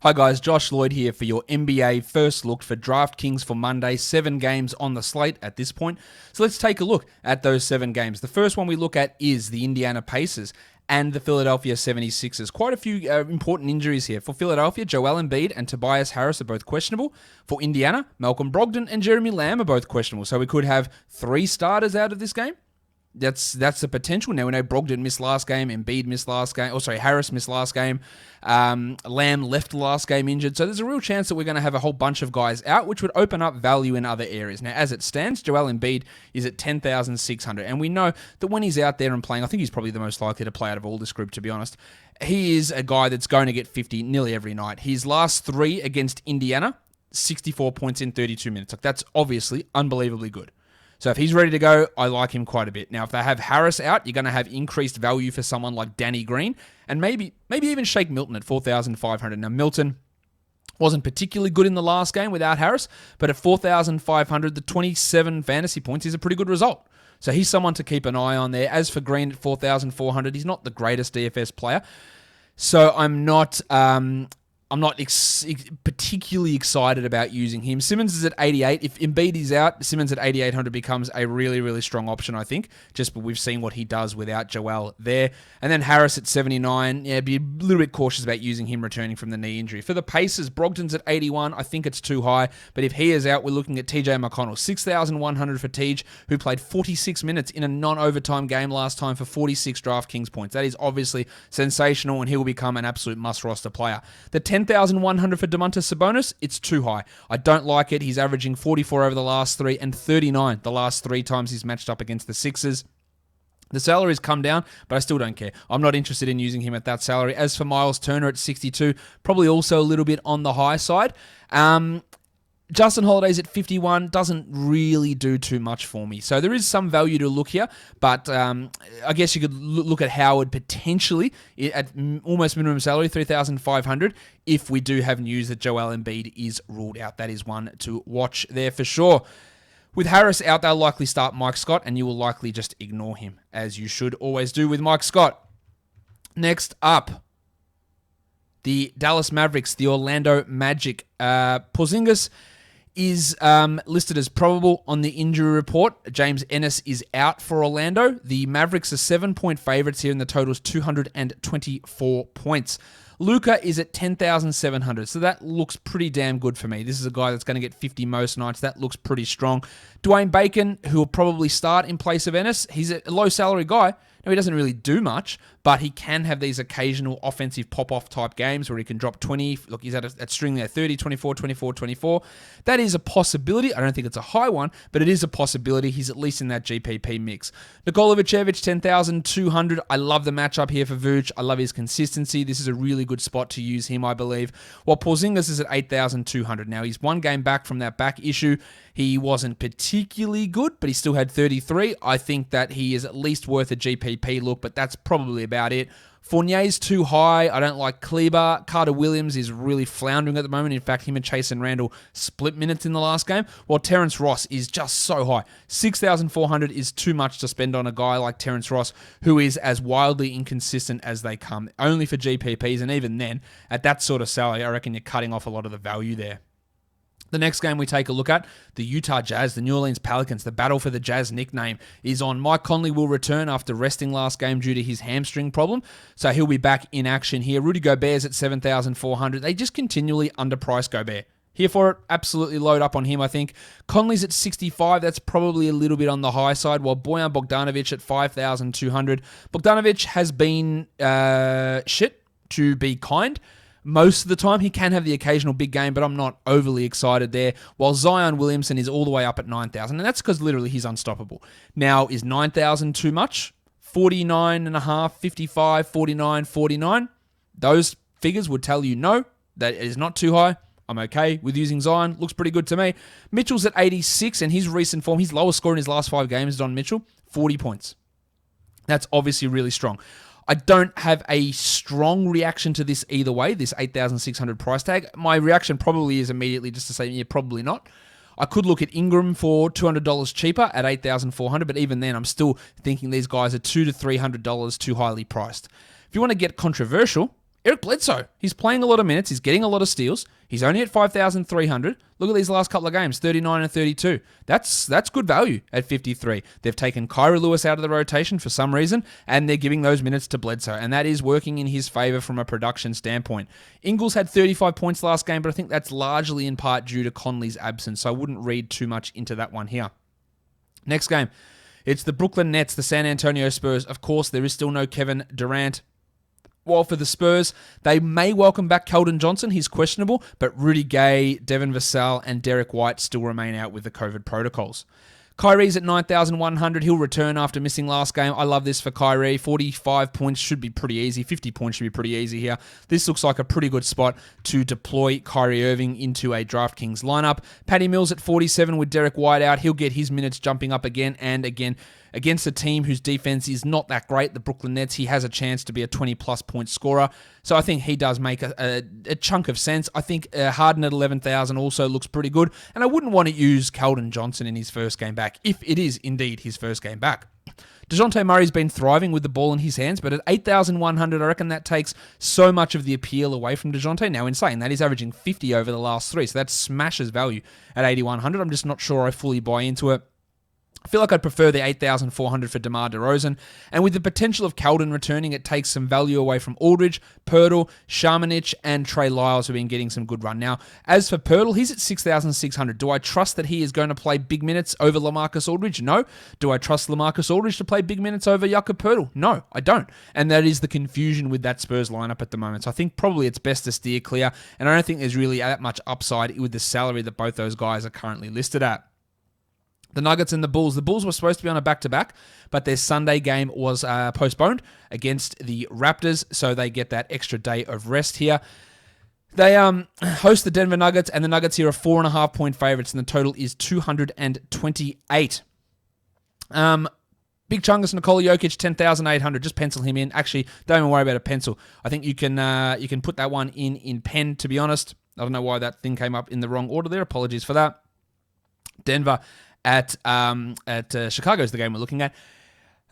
Hi guys, Josh Lloyd here for your NBA first look for DraftKings for Monday. 7 games on the slate at this point. So let's take a look at those 7 games. The first one we look at is the Indiana Pacers and the Philadelphia 76ers. Quite a few important injuries here. For Philadelphia, Joel Embiid and Tobias Harris are both questionable. For Indiana, Malcolm Brogdon and Jeremy Lamb are both questionable. So we could have 3 starters out of this game. That's the potential. Now we know Brogdon missed last game, Embiid missed last game, Harris missed last game, Lamb left last game injured. So there's a real chance that we're going to have a whole bunch of guys out, which would open up value in other areas. Now, as it stands, Joel Embiid is at 10,600, and we know that when he's out there and playing, I think he's probably the most likely to play out of all this group, to be honest. He is a guy that's going to get 50 nearly every night. His last 3 against Indiana, 64 points in 32 minutes. Like, that's obviously unbelievably good. So if he's ready to go, I like him quite a bit. Now, if they have Harris out, you're going to have increased value for someone like Danny Green and maybe even Shake Milton at 4,500. Now, Milton wasn't particularly good in the last game without Harris, but at 4,500, the 27 fantasy points is a pretty good result. So he's someone to keep an eye on there. As for Green at 4,400, he's not the greatest DFS player. So I'm not particularly excited about using him. Simmons is at 88. If Embiid is out, Simmons at 8,800 becomes a really, really strong option, I think. Just we've seen what he does without Joel there. And then Harris at 79. Yeah, be a little bit cautious about using him returning from the knee injury. For the Pacers, Brogdon's at 81. I think it's too high. But if he is out, we're looking at TJ McConnell. 6,100 for Tej, who played 46 minutes in a non-overtime game last time for 46 DraftKings points. That is obviously sensational, and he will become an absolute must-roster player. The 10,100 for Domantas Sabonis, it's too high. I don't like it. He's averaging 44 over the last 3 and 39 the last 3 times he's matched up against the Sixers. The salary's come down, but I still don't care. I'm not interested in using him at that salary. As for Miles Turner at 62, probably also a little bit on the high side. Justin Holiday's at 51, doesn't really do too much for me. So there is some value to look here, but I guess you could look at Howard potentially at almost minimum salary, 3,500, if we do have news that Joel Embiid is ruled out. That is one to watch there for sure. With Harris out, they'll likely start Mike Scott, and you will likely just ignore him, as you should always do with Mike Scott. Next up, the Dallas Mavericks, the Orlando Magic. Porzingis is listed as probable on the injury report. James Ennis is out for Orlando. The Mavericks are 7-point favorites here, and the total is 224 points. Luka is at 10,700, so that looks pretty damn good for me. This is a guy that's going to get 50 most nights. That looks pretty strong. Dwayne Bacon, who will probably start in place of Ennis. He's a low-salary guy. Now, he doesn't really do much, but he can have these occasional offensive pop-off type games where he can drop 20. Look, he's at string there, 30, 24, 24, 24. That is a possibility. I don't think it's a high one, but it is a possibility. He's at least in that GPP mix. Nikola Vucevic, 10,200. I love the matchup here for Vuce. I love his consistency. This is a really good spot to use him, I believe. While Porzingis is at 8,200. Now, he's one game back from that back issue. He wasn't particularly good, but he still had 33. I think that he is at least worth a GPP look, but that's probably about it. Fournier's too high. I don't like Kleber. Carter Williams is really floundering at the moment. In fact, him and Chase and Randall split minutes in the last game, while Terrence Ross is just so high. 6,400 is too much to spend on a guy like Terrence Ross, who is as wildly inconsistent as they come, only for GPPs, and even then, at that sort of salary, I reckon you're cutting off a lot of the value there. The next game we take a look at, the Utah Jazz, the New Orleans Pelicans. The battle for the Jazz nickname is on. Mike Conley will return after resting last game due to his hamstring problem, so he'll be back in action here. Rudy Gobert's at 7,400. They just continually underprice Gobert. Here for it, absolutely load up on him, I think. Conley's at 65. That's probably a little bit on the high side, while Bojan Bogdanovic at 5,200. Bogdanovic has been shit, to be kind. Most of the time, he can have the occasional big game, but I'm not overly excited there. While Zion Williamson is all the way up at 9,000, and that's because literally he's unstoppable. Now, is 9,000 too much? 49.5, 55, 49, 49. Those figures would tell you no, that is not too high. I'm okay with using Zion. Looks pretty good to me. Mitchell's at 86, and his recent form, his lowest score in his last 5 games is on Mitchell, 40 points. That's obviously really strong. I don't have a strong reaction to this either way, this 8,600 price tag. My reaction probably is immediately just to say, yeah, probably not. I could look at Ingram for $200 cheaper at 8,400, but even then, I'm still thinking these guys are $200 to $300 too highly priced. If you want to get controversial, Eric Bledsoe, he's playing a lot of minutes. He's getting a lot of steals. He's only at 5,300. Look at these last couple of games, 39 and 32. That's good value at 53. They've taken Kyra Lewis out of the rotation for some reason, and they're giving those minutes to Bledsoe, and that is working in his favor from a production standpoint. Ingles had 35 points last game, but I think that's largely in part due to Conley's absence, so I wouldn't read too much into that one here. Next game, it's the Brooklyn Nets, the San Antonio Spurs. Of course, there is still no Kevin Durant. While for the Spurs, they may welcome back Keldon Johnson. He's questionable, but Rudy Gay, Devin Vassell, and Derek White still remain out with the COVID protocols. Kyrie's at 9,100. He'll return after missing last game. I love this for Kyrie. 45 points should be pretty easy. 50 points should be pretty easy here. This looks like a pretty good spot to deploy Kyrie Irving into a DraftKings lineup. Patty Mills at 47 with Derek White out. He'll get his minutes jumping up again and again. Against a team whose defense is not that great, the Brooklyn Nets, he has a chance to be a 20-plus point scorer. So I think he does make a chunk of sense. I think Harden at 11,000 also looks pretty good. And I wouldn't want to use Keldon Johnson in his first game back, if it is indeed his first game back. DeJounte Murray's been thriving with the ball in his hands, but at 8,100, I reckon that takes so much of the appeal away from DeJounte. Now, in saying that, he's averaging 50 over the last three, so that smashes value at 8,100. I'm just not sure I fully buy into it. I feel like I'd prefer the 8,400 for DeMar DeRozan. And with the potential of Keldon returning, it takes some value away from Aldridge, Pirtle, Sharmanich, and Trey Lyles, who've been getting some good run. Now, as for Pirtle, he's at 6,600. Do I trust that he is going to play big minutes over LaMarcus Aldridge? No. Do I trust LaMarcus Aldridge to play big minutes over Jakob Pirtle? No, I don't. And that is the confusion with that Spurs lineup at the moment. So I think probably it's best to steer clear. And I don't think there's really that much upside with the salary that both those guys are currently listed at. The Nuggets and the Bulls. The Bulls were supposed to be on a back-to-back, but their Sunday game was postponed against the Raptors, so they get that extra day of rest here. They host the Denver Nuggets, and the Nuggets here are 4.5-point favorites, and the total is 228. Big Chungus Nikola Jokic, 10,800. Just pencil him in. Actually, don't even worry about a pencil. I think you can put that one in pen, to be honest. I don't know why that thing came up in the wrong order there. Apologies for that. Denver at Chicago is the game we're looking at.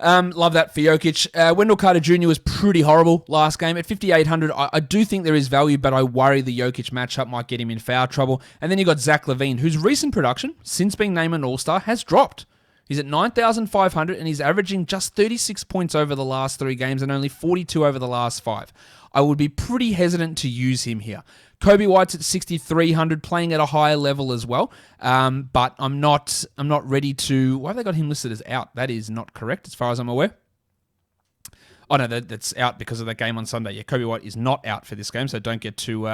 Love that for Jokic. Wendell Carter Jr. was pretty horrible last game. At 5,800, I do think there is value, but I worry the Jokic matchup might get him in foul trouble. And then you got Zach LaVine, whose recent production, since being named an All-Star, has dropped. He's at 9,500, and he's averaging just 36 points over the last 3 games and only 42 over the last 5. I would be pretty hesitant to use him here. Kobe White's at 6,300, playing at a higher level as well. But I'm not ready to... Why have they got him listed as out? That is not correct as far as I'm aware. Oh no, that's out because of that game on Sunday. Yeah, Kobe White is not out for this game, so don't get too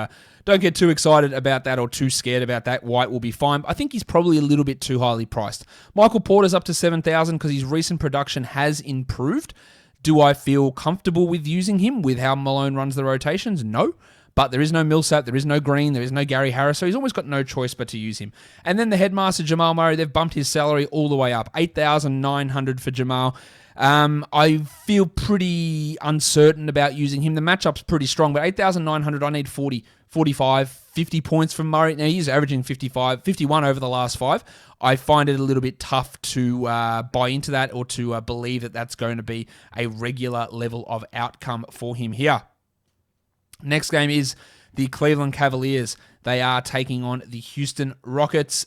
excited about that or too scared about that. White will be fine. I think he's probably a little bit too highly priced. Michael Porter's up to 7,000 because his recent production has improved. Do I feel comfortable with using him with how Malone runs the rotations? No. But there is no Millsap, there is no Green, there is no Gary Harris, so he's almost got no choice but to use him. And then the headmaster, Jamal Murray, they've bumped his salary all the way up. 8,900 for Jamal. I feel pretty uncertain about using him. The matchup's pretty strong, but 8,900, I need 40, 45, 50 points from Murray. Now, he's averaging 51 over the last 5. I find it a little bit tough to buy into that or to believe that that's going to be a regular level of outcome for him here. Next game is the Cleveland Cavaliers. They are taking on the Houston Rockets.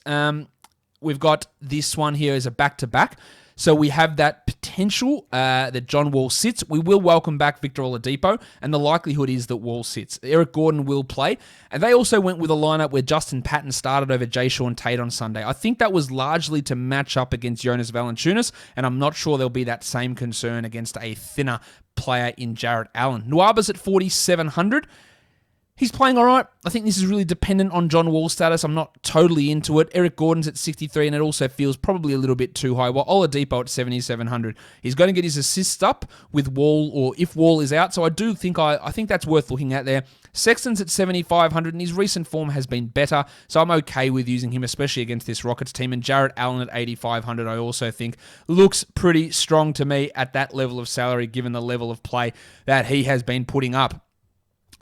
We've got this one here as a back-to-back. So we have that potential that John Wall sits. We will welcome back Victor Oladipo, and the likelihood is that Wall sits. Eric Gordon will play. And they also went with a lineup where Justin Patton started over Jayshawn Tate on Sunday. I think that was largely to match up against Jonas Valanciunas, and I'm not sure there'll be that same concern against a thinner player in Jarrett Allen. Nwaba's at 4,700. He's playing all right. I think this is really dependent on John Wall's status. I'm not totally into it. Eric Gordon's at 63, and it also feels probably a little bit too high. While Oladipo at 7,700. He's going to get his assists up with Wall, or if Wall is out. So I do think I think that's worth looking at there. Sexton's at 7,500, and his recent form has been better. So I'm okay with using him, especially against this Rockets team. And Jarrett Allen at 8,500, I also think looks pretty strong to me at that level of salary, given the level of play that he has been putting up.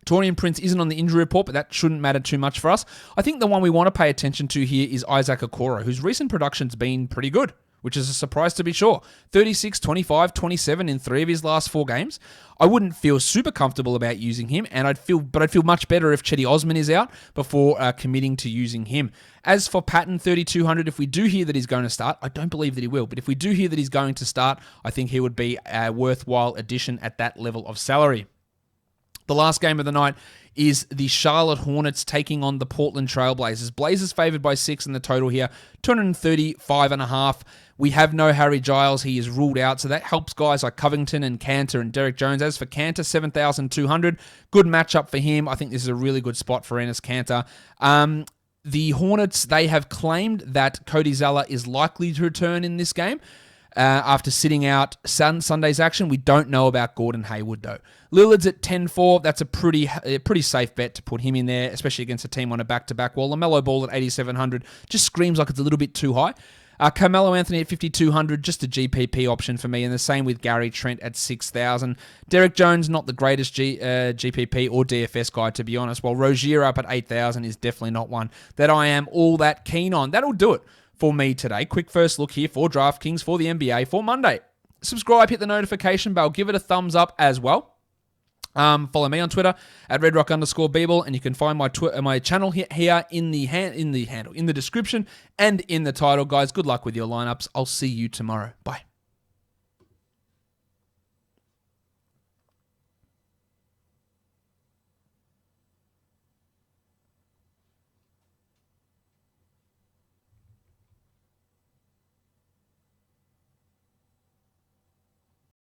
Taurean Prince isn't on the injury report, but that shouldn't matter too much for us. I think the one we want to pay attention to here is Isaac Okoro, whose recent production's been pretty good. which is a surprise to be sure. 36, 25, 27 in 3 of his last 4 games. I wouldn't feel super comfortable about using him, and I'd feel much better if Chetty Osman is out before committing to using him. As for Patton, 3,200, if we do hear that he's going to start, I don't believe that he will, but if we do hear that he's going to start, I think he would be a worthwhile addition at that level of salary. The last game of the night is the Charlotte Hornets taking on the Portland Trailblazers. Blazers favored by 6 in the total here, 235.5. We have no Harry Giles. He is ruled out, so that helps guys like Covington and Cantor and Derek Jones. As for Cantor, 7,200. Good matchup for him. I think this is a really good spot for Enes Cantor. The Hornets, they have claimed that Cody Zeller is likely to return in this game. After sitting out Sunday's action. We don't know about Gordon Hayward, though. Lillard's at 10-4. That's a pretty safe bet to put him in there, especially against a team on a back-to-back. While LaMelo Ball at 8,700 just screams like it's a little bit too high. Carmelo Anthony at 5,200, just a GPP option for me, and the same with Gary Trent at 6,000. Derek Jones, not the greatest GPP or DFS guy, to be honest, while Rozier up at 8,000 is definitely not one that I am all that keen on. That'll do it for me today. Quick first look here for DraftKings for the NBA for Monday. Subscribe, hit the notification bell, give it a thumbs up as well. Follow me on Twitter at redrock_bball, and you can find my channel here in the description and in the title. Guys, good luck with your lineups. I'll see you tomorrow. Bye.